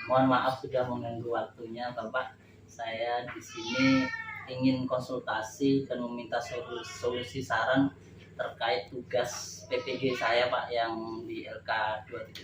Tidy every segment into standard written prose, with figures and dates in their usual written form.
Mohon maaf sudah mengganggu waktunya Bapak. Saya di sini ingin konsultasi dan meminta solusi saran terkait tugas PPG saya Pak yang di LK 2.1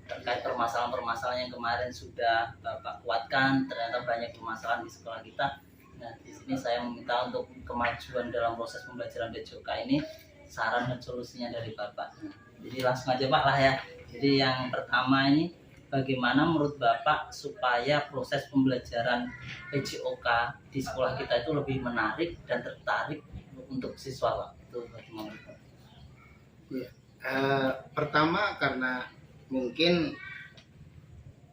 terkait permasalahan-permasalahan yang kemarin sudah Bapak kuatkan. Ternyata banyak permasalahan di sekolah kita. Nah, di sini saya meminta untuk kemajuan dalam proses pembelajaran PJOK ini, saran dan solusinya dari Bapak. Jadi langsung aja Pak lah ya. Jadi yang pertama ini, bagaimana menurut Bapak supaya proses pembelajaran PJOK di sekolah kita itu lebih menarik dan tertarik untuk siswa Pak? Itu bagaimana Pak? Ya. Pertama karena mungkin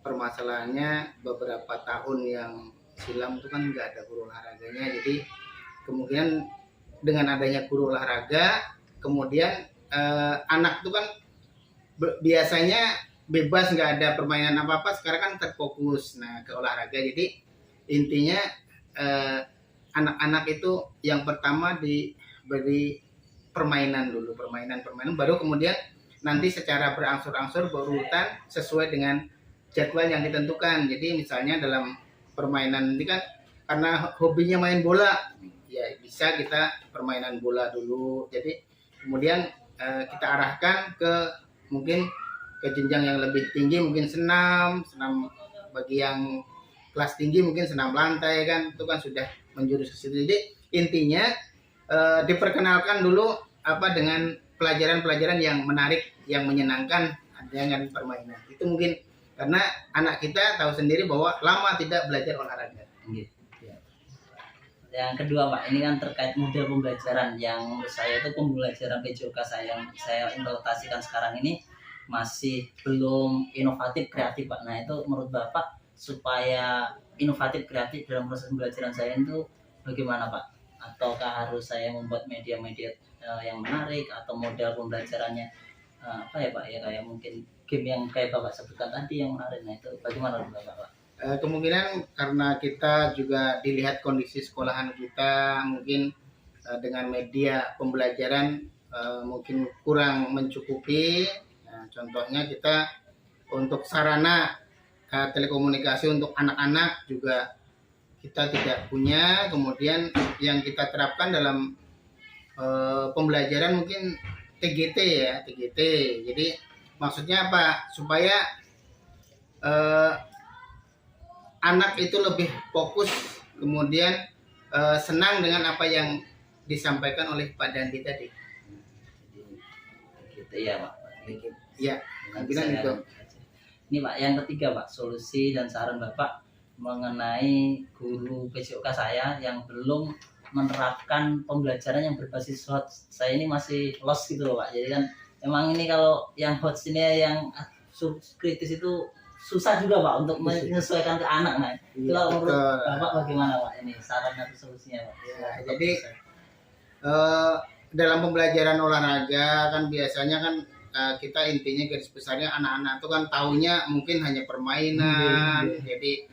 permasalahannya beberapa tahun yang silam itu kan nggak ada guru olahraganya, jadi kemungkinan dengan adanya guru olahraga, kemudian anak itu kan biasanya bebas, nggak ada permainan apa-apa, sekarang kan terfokus ke olahraga. Jadi intinya anak-anak itu yang pertama diberi permainan dulu, permainan baru kemudian nanti secara berangsur-angsur berurutan sesuai dengan jadwal yang ditentukan. Jadi misalnya dalam permainan ini kan karena hobinya main bola, ya bisa kita permainan bola dulu. Jadi kemudian kita arahkan ke mungkin ke jenjang yang lebih tinggi, mungkin senam bagi yang kelas tinggi mungkin senam lantai kan, itu kan sudah menjurus ke situ. Jadi intinya diperkenalkan dulu dengan pelajaran-pelajaran yang menarik, yang menyenangkan dengan permainan. Itu mungkin karena anak kita tahu sendiri bahwa lama tidak belajar olahraga. Yang kedua Pak, ini kan terkait model pembelajaran yang menurut saya itu pembelajaran PJOK saya yang saya implementasikan sekarang ini masih belum inovatif kreatif Pak. Nah itu menurut Bapak supaya inovatif kreatif dalam proses pembelajaran saya itu bagaimana Pak? Ataukah harus saya membuat media-media yang menarik atau model pembelajarannya apa ya Pak ya, kayak mungkin game yang kayak Bapak sebutkan tadi yang menarik. Nah itu bagaimana menurut Bapak? Kemungkinan karena kita juga dilihat kondisi sekolahan kita mungkin dengan media pembelajaran mungkin kurang mencukupi. Contohnya kita untuk sarana telekomunikasi untuk anak-anak juga kita tidak punya. Kemudian yang kita terapkan dalam pembelajaran mungkin TGT ya, TGT. Jadi maksudnya apa? Supaya anak itu lebih fokus, kemudian senang dengan apa yang disampaikan oleh Pak Dandi tadi. Gitu ya Pak. Ya, mungkin itu. Ini Pak, yang ketiga Pak, solusi dan saran Bapak mengenai guru PJOK saya yang belum menerapkan pembelajaran yang berbasis HOTS. Saya ini masih lost gitu loh Pak. Jadi kan emang ini kalau yang HOTS ini yang kritis itu susah juga Pak untuk menyesuaikan ke anak. Nah, itu menurut Bapak bagaimana Pak ini saran atau solusinya Pak? Ya, jadi dalam pembelajaran olahraga kan biasanya kan kita intinya garis besarnya anak-anak itu kan taunya mungkin hanya permainan. Jadi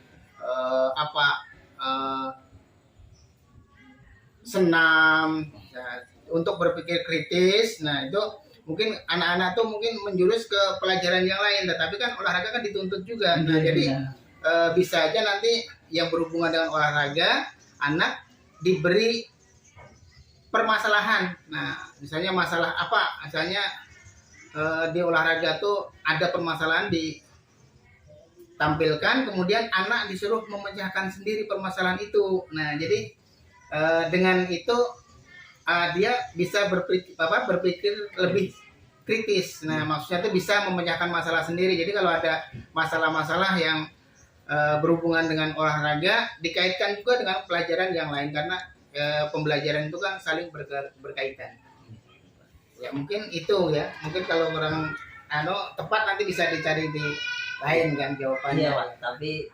senam untuk berpikir kritis. Nah itu mungkin anak-anak tuh mungkin menjurus ke pelajaran yang lain, tetapi kan olahraga kan dituntut juga. Nah, jadi bisa aja nanti yang berhubungan dengan olahraga anak diberi permasalahan. Nah, misalnya masalah apa? Misalnya di olahraga tuh ada permasalahan ditampilkan, kemudian anak disuruh memecahkan sendiri permasalahan itu. Nah, jadi dengan itu dia bisa berpikir lebih kritis. Nah, maksudnya itu bisa memecahkan masalah sendiri. Jadi kalau ada masalah-masalah yang berhubungan dengan olahraga, dikaitkan juga dengan pelajaran yang lain karena pembelajaran itu kan saling berkaitan. Ya mungkin itu ya. Mungkin kalau kurang tepat nanti bisa dicari di lain kan jawabannya. Iya Pak, tapi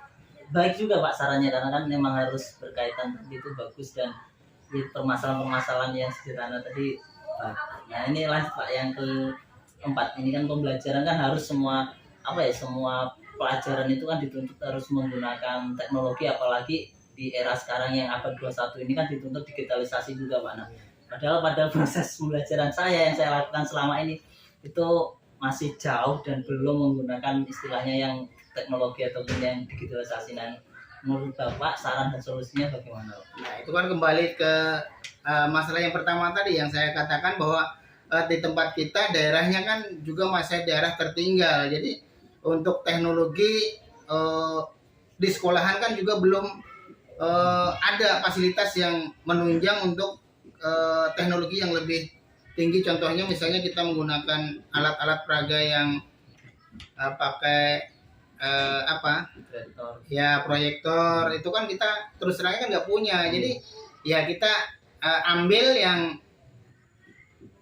baik juga Pak sarannya karena kan memang harus berkaitan, itu bagus. Dan di permasalahan-permasalahan yang sederhana tadi Pak. Nah ini lanjut Pak, yang keempat ini kan pembelajaran kan harus semua semua pelajaran itu kan dituntut harus menggunakan teknologi, apalagi di era sekarang yang abad 21 ini kan dituntut digitalisasi juga Pak. Nah, padahal pada proses pembelajaran saya yang saya lakukan selama ini itu masih jauh dan belum menggunakan istilahnya yang teknologi ataupun yang digitalisasi. Nah, menurut Bapak saran dan solusinya bagaimana, Pak? Nah, itu kan kembali ke masalah yang pertama tadi yang saya katakan bahwa di tempat kita daerahnya kan juga masih daerah tertinggal. Jadi untuk teknologi di sekolahan kan juga belum ada fasilitas yang menunjang untuk teknologi yang lebih tinggi. Contohnya misalnya kita menggunakan alat-alat peraga yang pakai proyektor itu kan kita terus terangnya kan nggak punya. Jadi ya kita ambil yang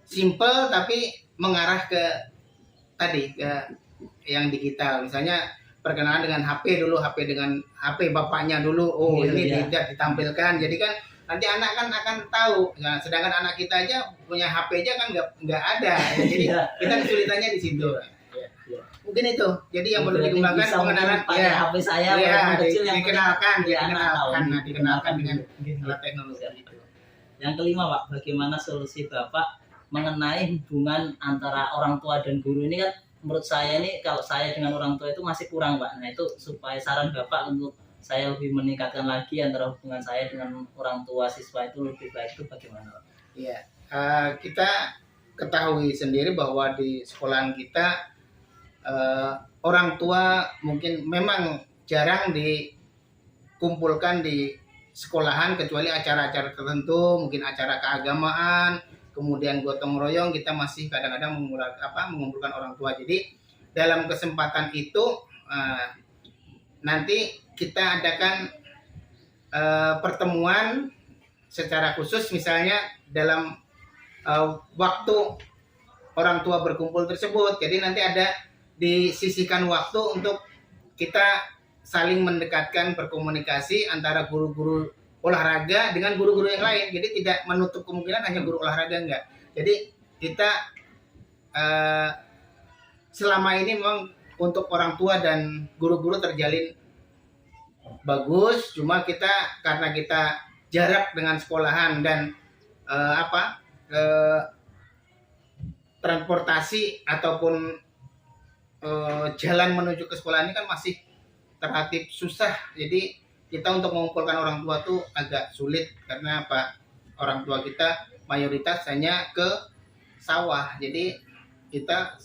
simple tapi mengarah ke tadi ke yang digital. Misalnya perkenalan dengan HP dulu, HP dengan HP bapaknya dulu. Oh, ini tidak ditampilkan. Jadi kan nanti anak kan akan tahu. Nah, sedangkan anak kita aja punya HP aja kan nggak ada. Jadi kita kesulitannya di situ. Mungkin itu. Jadi yang perlu dikembangkan pengenalan HP saya kecil yang dikenalkan dengan alat teknologi itu. Yang kelima, Pak, bagaimana solusi Bapak mengenai hubungan antara orang tua dan guru ini? Kan menurut saya ini kalau saya dengan orang tua itu masih kurang, Pak. Nah, itu supaya saran Bapak untuk saya lebih meningkatkan lagi antara hubungan saya dengan orang tua siswa itu lebih baik itu bagaimana, Pak? Iya, kita ketahui sendiri bahwa di sekolahan kita orang tua mungkin memang jarang dikumpulkan di sekolahan kecuali acara-acara tertentu, mungkin acara keagamaan, kemudian gotong royong kita masih kadang-kadang mengumpulkan orang tua. Jadi dalam kesempatan itu nanti kita adakan pertemuan secara khusus, misalnya dalam waktu orang tua berkumpul tersebut. Jadi nanti ada disisihkan waktu untuk kita saling mendekatkan, berkomunikasi antara guru-guru olahraga dengan guru-guru yang lain. Jadi tidak menutup kemungkinan hanya guru olahraga, enggak. Jadi kita selama ini memang untuk orang tua dan guru-guru terjalin bagus. Cuma kita karena kita jarak dengan sekolahan dan transportasi ataupun jalan menuju ke sekolah ini kan masih relatif susah. Jadi kita untuk mengumpulkan orang tua tuh agak sulit karena orang tua kita mayoritas hanya ke sawah. Jadi kita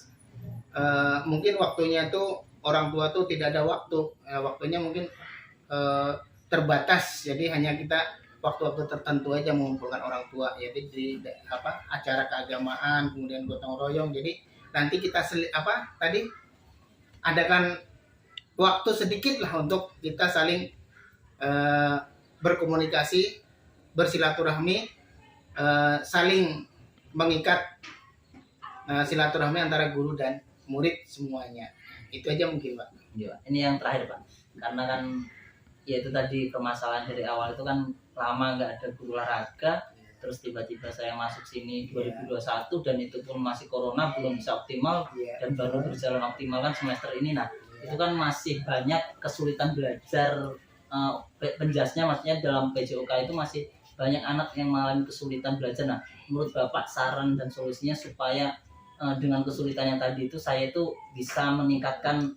mungkin waktunya tuh orang tua tuh tidak ada waktu, waktunya mungkin terbatas. Jadi hanya kita waktu-waktu tertentu aja mengumpulkan orang tua. Jadi di acara keagamaan, kemudian gotong royong. Jadi nanti kita adakan waktu sedikit lah untuk kita saling berkomunikasi, bersilaturahmi, saling mengikat silaturahmi antara guru dan murid semuanya. Itu aja mungkin, Pak. Ya, ini yang terakhir, Pak. Karena kan ya itu tadi permasalahan dari awal itu kan lama nggak ada guru olahraga, terus tiba-tiba saya masuk sini 2021 dan itu pun masih corona, belum bisa optimal dan baru berjalan optimal kan semester ini. Nah, itu kan masih banyak kesulitan belajar, penjasnya maksudnya dalam PJOK itu masih banyak anak yang mengalami kesulitan belajar. Nah, menurut Bapak saran dan solusinya supaya dengan kesulitan yang tadi itu saya itu bisa meningkatkan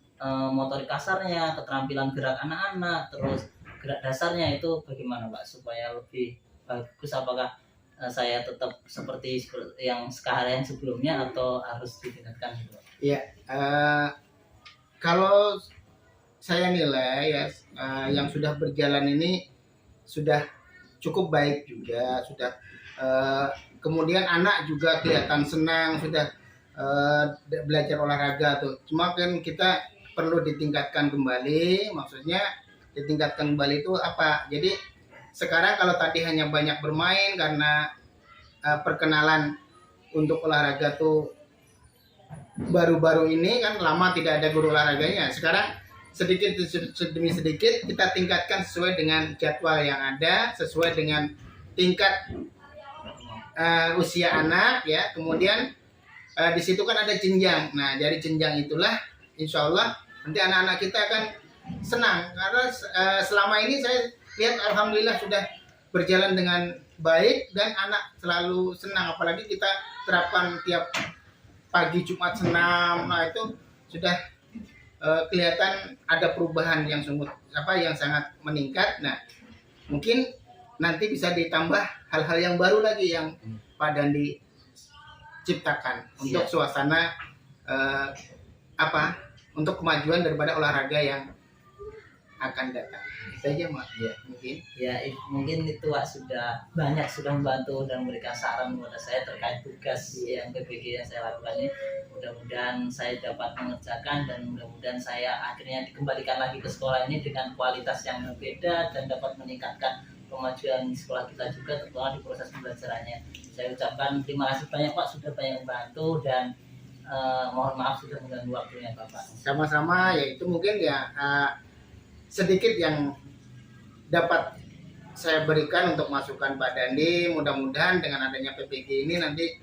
motorik kasarnya, keterampilan gerak anak-anak, terus gerak dasarnya itu bagaimana, Pak, supaya lebih bagus? Apakah saya tetap seperti yang sekarang sebelumnya atau harus ditingkatkan gitu? Iya, kalau saya nilai ya yang sudah berjalan ini sudah cukup baik juga, sudah kemudian anak juga kelihatan senang, sudah belajar olahraga tuh. Cuma kan kita perlu ditingkatkan kembali. Maksudnya ditingkatkan kembali itu apa? Jadi sekarang kalau tadi hanya banyak bermain karena perkenalan untuk olahraga tuh baru-baru ini kan lama tidak ada guru olahraganya. Sekarang sedikit demi sedikit kita tingkatkan sesuai dengan jadwal yang ada, sesuai dengan tingkat usia anak ya. Kemudian di situ kan ada jenjang. Nah, dari jenjang itulah insya Allah nanti anak-anak kita akan senang karena selama ini saya lihat alhamdulillah sudah berjalan dengan baik dan anak selalu senang. Apalagi kita terapkan tiap pagi Jumat senam. Nah, itu sudah kelihatan ada perubahan yang yang sangat meningkat. Nah, mungkin nanti bisa ditambah hal-hal yang baru lagi yang Pak Dandi ciptakan untuk suasana untuk kemajuan daripada olahraga yang akan datang. Itu aja Mak. Mungkin itu Wak sudah membantu dan memberikan saran kepada saya terkait tugas yang PPG yang saya lakukan ini. Mudah-mudahan saya dapat mengerjakan dan mudah-mudahan saya akhirnya dikembalikan lagi ke sekolah ini dengan kualitas yang berbeda dan dapat meningkatkan kemajuan sekolah kita juga, terutama di proses pembelajarannya. Saya ucapkan terima kasih banyak Pak sudah banyak membantu dan mohon maaf sudah mengganggu waktunya Bapak. Sama-sama, yaitu mungkin sedikit yang dapat saya berikan untuk masukan Pak Dandi. Mudah-mudahan dengan adanya PPG ini nanti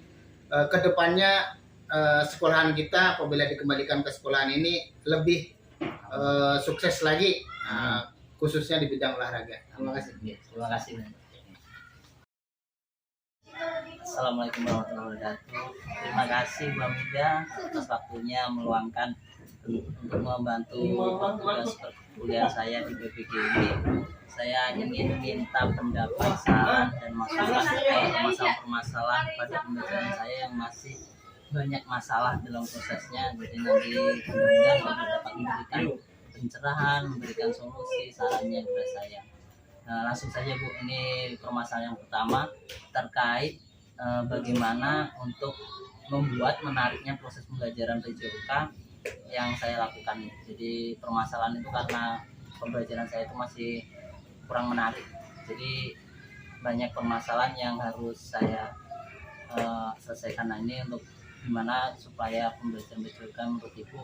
kedepannya sekolahan kita apabila dikembalikan ke sekolahan ini lebih sukses lagi, khususnya di bidang olahraga. Terima kasih. Terima kasih. Assalamualaikum warahmatullahi wabarakatuh. Terima kasih Mbak Mida atas waktunya meluangkan untuk membantu tugas perkuliahan saya di PPG ini. Saya ingin minta pendapat, saran, dan masukan terkait masalah-permasalahan pada pembelajaran saya yang masih banyak masalah dalam prosesnya. Jadi nanti mudah-mudahan Bapak dapat memberikan pencerahan, memberikan solusi, sarannya kepada saya. Nah, langsung saja Bu, ini permasalahan yang pertama terkait bagaimana untuk membuat menariknya proses pembelajaran PJOK yang saya lakukan. Jadi permasalahan itu karena pembelajaran saya itu masih kurang menarik. Jadi banyak permasalahan yang harus saya selesaikan. Nah, ini untuk gimana supaya pembelajaran PJOK menurut Ibu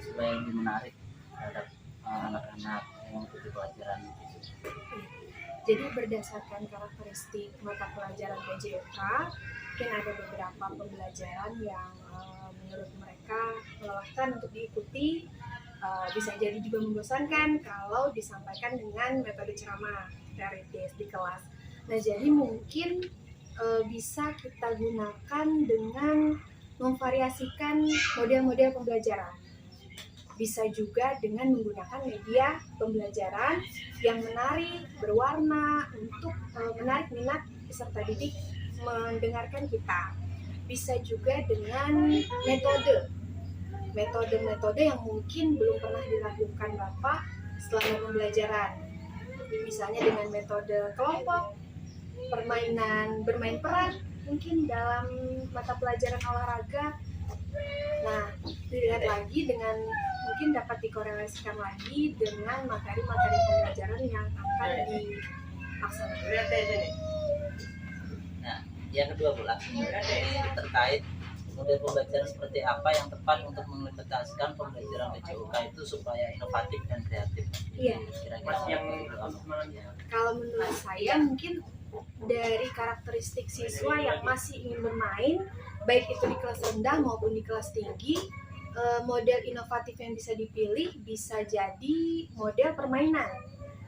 supaya lebih menarik terhadap anak-anak yang mengikuti pelajaran PJOK. Jadi berdasarkan karakteristik mata pelajaran PJOK, mungkin ada beberapa pembelajaran yang menurut mereka melelahkan untuk diikuti, bisa jadi juga membosankan kalau disampaikan dengan metode ceramah teoritis di kelas. Nah, jadi mungkin bisa kita gunakan dengan memvariasikan model-model pembelajaran. Bisa juga dengan menggunakan media pembelajaran yang menarik, berwarna untuk menarik minat peserta didik mendengarkan kita. Bisa juga dengan metode yang mungkin belum pernah dilakukan Bapak selama pembelajaran. Misalnya dengan metode kelompok, bermain peran mungkin dalam mata pelajaran olahraga. Nah, dilihat lagi dengan mungkin dapat dikorelasikan lagi dengan materi-materi pembelajaran yang akan dilaksanakan. Nah, yang kedua Bu, ini terkait model pembelajaran seperti apa yang tepat untuk mengimplementasikan pembelajaran PJOK itu supaya inovatif dan kreatif. Iya. Kira-kira kalau menurut saya mungkin dari karakteristik siswa yang masih ingin bermain, baik itu di kelas rendah maupun di kelas tinggi, model inovatif yang bisa dipilih bisa jadi model permainan.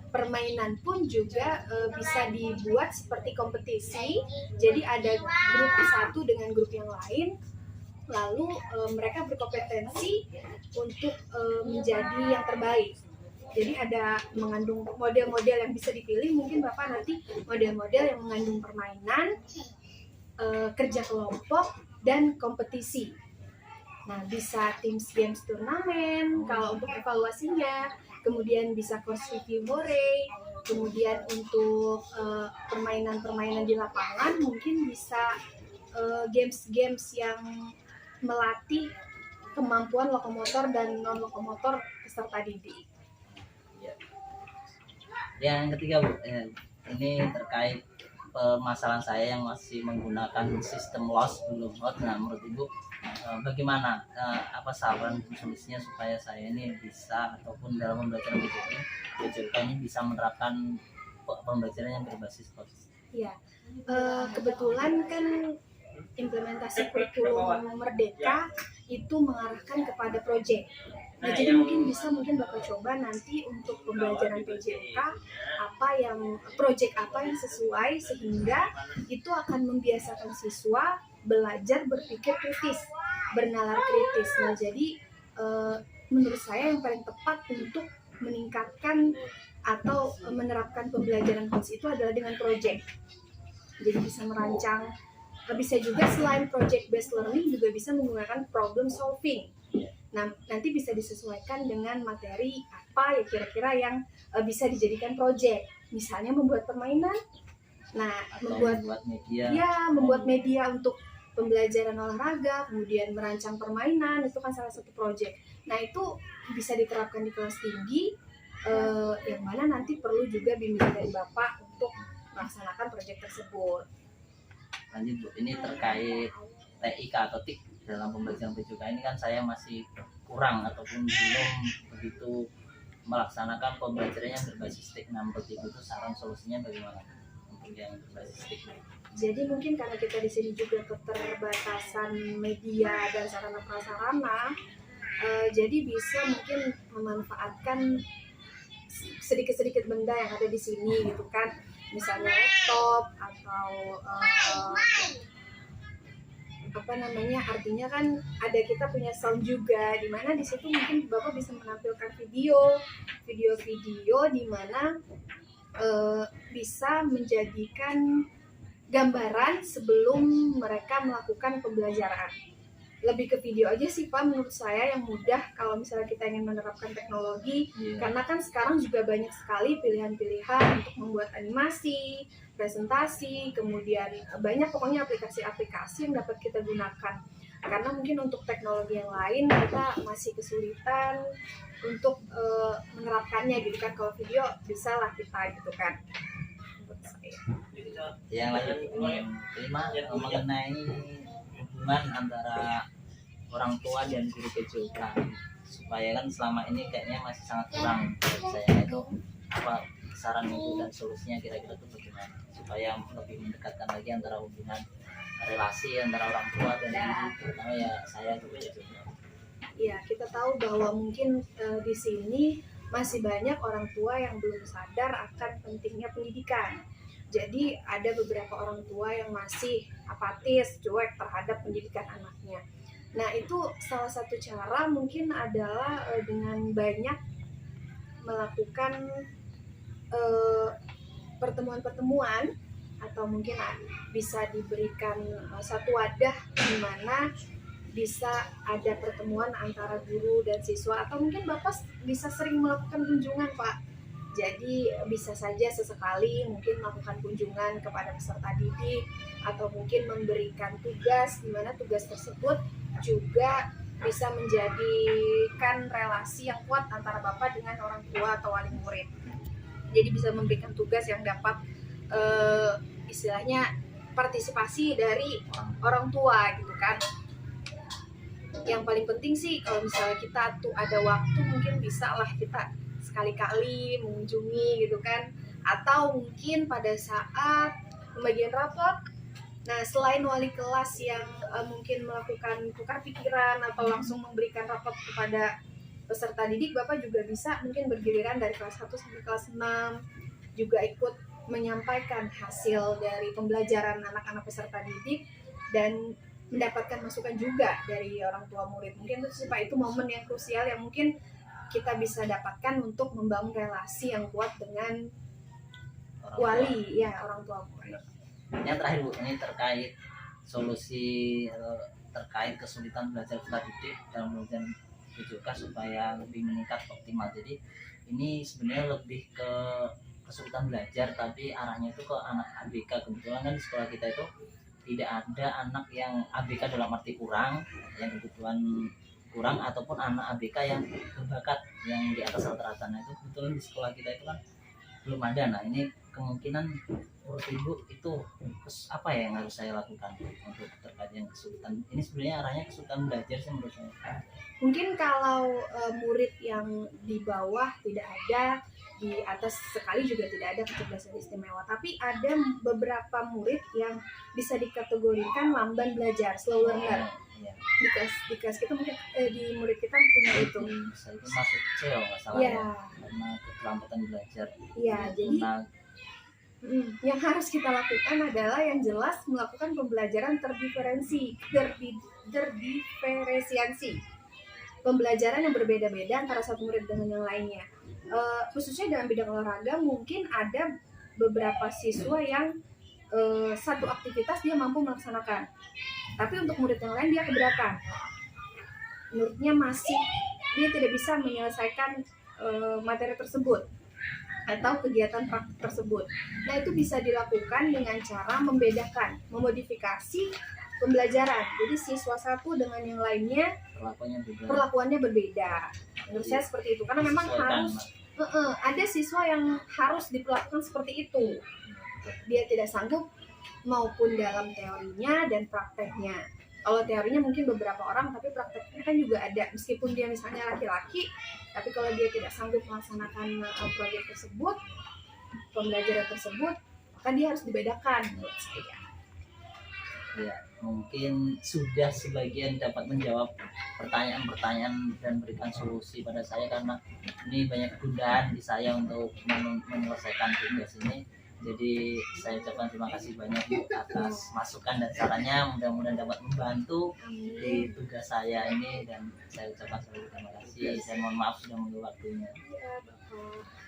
Permainan pun juga bisa dibuat seperti kompetisi, jadi ada grup satu dengan grup yang lain, lalu mereka berkompetensi untuk menjadi yang terbaik. Jadi ada mengandung model-model yang bisa dipilih, mungkin Bapak nanti model-model yang mengandung permainan, kerja kelompok, dan kompetisi. Nah, bisa Teams Games turnamen kalau untuk evaluasinya, kemudian bisa course review Bore, kemudian untuk permainan-permainan di lapangan mungkin bisa games-games yang melatih kemampuan lokomotor dan non-lokomotor peserta didik. Yang ketiga Bu, ini terkait permasalahan saya yang masih menggunakan sistem loss belum hot. Nah, menurut Ibu bagaimana apa saran dan solusinya supaya saya ini bisa ataupun dalam pembelajaran PJOK ini bisa menerapkan pembelajaran yang berbasis loss? Ya, kebetulan kan implementasi kurikulum Merdeka itu mengarahkan kepada proyek. Nah, jadi mungkin Bapak coba nanti untuk pembelajaran PJOK proyek apa yang sesuai sehingga itu akan membiasakan siswa belajar berpikir kritis, bernalar kritis. Nah, jadi menurut saya yang paling tepat untuk meningkatkan atau menerapkan pembelajaran coach itu adalah dengan project. Jadi bisa merancang, bisa juga selain project based learning juga bisa menggunakan problem solving. Nah, nanti bisa disesuaikan dengan materi apa ya kira-kira yang bisa dijadikan project. Misalnya membuat permainan. Nah, membuat media. Ya, membuat media untuk pembelajaran olahraga, kemudian merancang permainan, itu kan salah satu project. Nah, itu bisa diterapkan di kelas tinggi, yang mana nanti perlu juga bimbingan dari Bapak untuk melaksanakan project tersebut. Lanjut Bu, ini terkait TIK atau TIK dalam pembelajaran PJK ini kan saya masih kurang ataupun belum begitu melaksanakan pembelajaran yang berbasis TIK. Nah, menurut Ibu itu saran solusinya bagaimana untuk yang berbasis TIK? Jadi mungkin karena kita di sini juga keterbatasan media dan sarana prasarana, jadi bisa mungkin memanfaatkan sedikit-sedikit benda yang ada di sini gitu kan, misalnya laptop atau artinya kan ada kita punya sound juga, di mana di situ mungkin Bapak bisa menampilkan video di mana bisa menjadikan gambaran sebelum mereka melakukan pembelajaran. Lebih ke video aja sih Pak, menurut saya yang mudah kalau misalnya kita ingin menerapkan teknologi, karena kan sekarang juga banyak sekali pilihan-pilihan untuk membuat animasi, presentasi, kemudian banyak pokoknya aplikasi-aplikasi yang dapat kita gunakan. Karena mungkin untuk teknologi yang lain kita masih kesulitan untuk menerapkannya gitu kan. Kalau video bisa lah kita gitu kan. Menurut saya. Yang lain kelima mengenai hubungan antara orang tua dan guru PJK, supaya kan selama ini kayaknya masih sangat kurang dari saya. Itu apa saran Ibu dan solusinya kira-kira itu bagaimana supaya lebih mendekatkan lagi antara hubungan relasi antara orang tua dan guru, terutama ya saya guru PJK. Ya, kita tahu bahwa mungkin di sini masih banyak orang tua yang belum sadar akan pentingnya pendidikan. Jadi ada beberapa orang tua yang masih apatis, cuek terhadap pendidikan anaknya. Nah, itu salah satu cara mungkin adalah dengan banyak melakukan pertemuan-pertemuan, atau mungkin bisa diberikan satu wadah di mana bisa ada pertemuan antara guru dan siswa, atau mungkin Bapak bisa sering melakukan kunjungan Pak. Jadi bisa saja sesekali mungkin melakukan kunjungan kepada peserta didik, atau mungkin memberikan tugas di mana tugas tersebut juga bisa menjadikan relasi yang kuat antara Bapak dengan orang tua atau wali murid. Jadi bisa memberikan tugas yang dapat istilahnya partisipasi dari orang tua gitu kan. Yang paling penting sih kalau misalnya kita tuh ada waktu, mungkin bisa lah kita sekali-kali mengunjungi gitu kan, atau mungkin pada saat pembagian rapot. Nah, selain wali kelas yang mungkin melakukan tukar pikiran atau langsung memberikan rapot kepada peserta didik, Bapak juga bisa mungkin bergiliran dari kelas 1 sampai kelas 6 juga ikut menyampaikan hasil dari pembelajaran anak-anak peserta didik dan mendapatkan masukan juga dari orang tua murid. Mungkin itu sih Pak, itu momen yang krusial yang mungkin kita bisa dapatkan untuk membangun relasi yang kuat dengan wali, ya orang tua murid. Yang terakhir Bu, ini terkait solusi terkait kesulitan belajar peserta didik dalam pembelajaran PJK supaya lebih meningkat optimal. Jadi ini sebenarnya lebih ke kesulitan belajar tapi arahnya itu ke anak ABK. Kebetulan kan di sekolah kita itu tidak ada anak yang ABK dalam arti kurang, yang kebutuhan kurang, ataupun anak ABK yang berbakat yang di atas rata-rata. Nah itu kebetulan di sekolah kita itu kan belum ada. Nah ini kemungkinan menurut Ibu itu apa ya yang harus saya lakukan untuk terkait yang kesulitan ini? Sebenarnya arahnya kesulitan belajar sih menurut saya. Mungkin kalau murid yang di bawah tidak ada, di atas sekali juga tidak ada kecerdasan istimewa, tapi ada beberapa murid yang bisa dikategorikan lamban belajar, slow learner. Ya. Di kelas kita mungkin di murid kita punya itu. Itu masuk C kalau nggak salah ya, karena keterlambatan belajar. Iya, jadi yang harus kita lakukan adalah yang jelas melakukan pembelajaran terdiferensiasi. pembelajaran yang berbeda-beda antara satu murid dengan yang lainnya. Khususnya dalam bidang olahraga mungkin ada beberapa siswa yang satu aktivitas dia mampu melaksanakan, tapi untuk murid yang lain dia keberatan. Menurutnya masih dia tidak bisa menyelesaikan materi tersebut atau kegiatan praktik tersebut. Nah, itu bisa dilakukan dengan cara membedakan, memodifikasi pembelajaran. Jadi siswa satu dengan yang lainnya perlakuannya berbeda. Menurut saya seperti itu, karena memang harus ada siswa yang harus diperlakukan seperti itu. Dia tidak sanggup maupun dalam teorinya dan prakteknya. Kalau teorinya mungkin beberapa orang, tapi prakteknya kan juga ada. Meskipun dia misalnya laki-laki, tapi kalau dia tidak sanggup melaksanakan proyek tersebut, pembelajaran tersebut, maka dia harus dibedakan menurut saya. Ya, mungkin sudah sebagian dapat menjawab pertanyaan-pertanyaan dan berikan solusi pada saya, karena ini banyak kegundahan di saya untuk menyelesaikan tugas ini. Jadi saya ucapkan terima kasih banyak Bu atas masukan dan sarannya, mudah-mudahan dapat membantu di tugas saya ini, dan saya ucapkan terima kasih. Saya mohon maaf sudah mengganggu waktunya. Iya, Bapak.